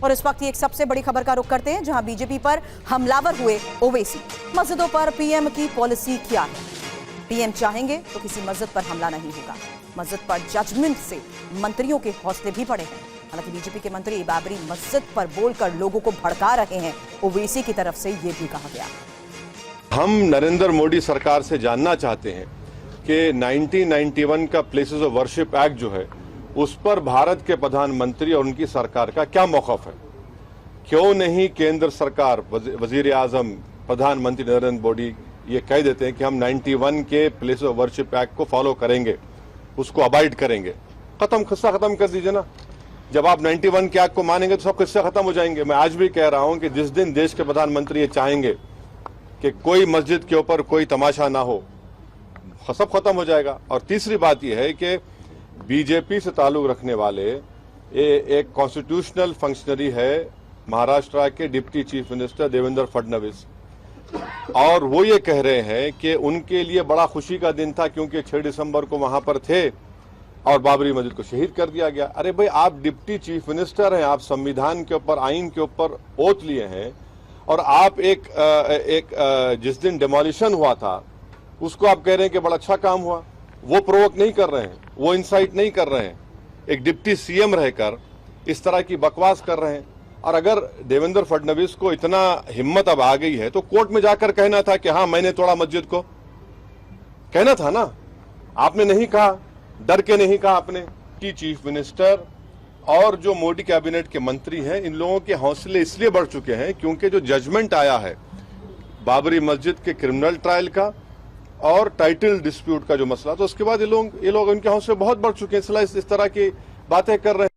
और इस वक्त एक सबसे बड़ी खबर का रुख करते हैं, जहां बीजेपी पर हमलावर हुए ओवैसी। मस्जिदों पर पीएम की पॉलिसी क्या है? पीएम चाहेंगे तो किसी मस्जिद पर हमला नहीं होगा। मस्जिद पर जजमेंट से मंत्रियों के हौसले भी बढ़े हैं। हालांकि बीजेपी के मंत्री बाबरी मस्जिद पर बोलकर लोगों को भड़का रहे हैं। ओवैसी की तरफ से यह भी कहा गया, हम नरेंद्र मोदी सरकार से जानना चाहते हैं कि 1991 का प्लेसेस ऑफ वर्शिप एक्ट जो है, उस पर भारत के प्रधानमंत्री और उनकी सरकार का क्या मौक़िफ़ है। क्यों नहीं केंद्र सरकार, वजीर आजम, प्रधानमंत्री नरेंद्र मोदी ये कह देते हैं कि हम 91 के प्लेसेस ऑफ वर्शिप एक्ट को फॉलो करेंगे, उसको अबाइड करेंगे। किस्सा खत्म कर दीजिए ना। जब आप 91 के एक्ट को मानेंगे तो सब किस्से खत्म हो जाएंगे। मैं आज भी कह रहा हूं कि जिस दिन देश के प्रधानमंत्री ये चाहेंगे कि कोई मस्जिद के ऊपर कोई तमाशा ना हो, सब खत्म हो जाएगा। और तीसरी बात यह है कि बीजेपी से ताल्लुक रखने वाले एक कॉन्स्टिट्यूशनल फंक्शनरी है महाराष्ट्र के deputy chief minister Devendra Fadnavis, और वो ये कह रहे हैं कि उनके लिए बड़ा खुशी का दिन था क्योंकि 6 दिसंबर को वहां पर थे और बाबरी मस्जिद को शहीद कर दिया गया। अरे भाई, आप डिप्टी चीफ मिनिस्टर हैं, आप संविधान के ऊपर, आइन के ऊपर ओथ लिए हैं, और आप जिस दिन डिमोलिशन हुआ था उसको आप कह रहे हैं कि बड़ा अच्छा काम हुआ। वो प्रोवोक नहीं कर रहे हैं, वो इंसाइट नहीं कर रहे हैं। एक डिप्टी सीएम रहकर इस तरह की बकवास कर रहे हैं। और अगर देवेंद्र फडणवीस को इतना हिम्मत अब आ गई है तो कोर्ट में जाकर कहना था कि हाँ मैंने तोड़ा मस्जिद को, कहना था ना। आपने नहीं कहा, डर के नहीं कहा आपने। कि चीफ मिनिस्टर और जो मोदी कैबिनेट के मंत्री हैं, इन लोगों के हौसले इसलिए बढ़ चुके हैं क्योंकि जो जजमेंट आया है बाबरी मस्जिद के क्रिमिनल ट्रायल का और टाइटल डिस्प्यूट का जो मसला, तो उसके बाद ये लोग इनके हौसले बहुत बढ़ चुके हैं, इसलिए इस तरह की बातें कर रहे हैं।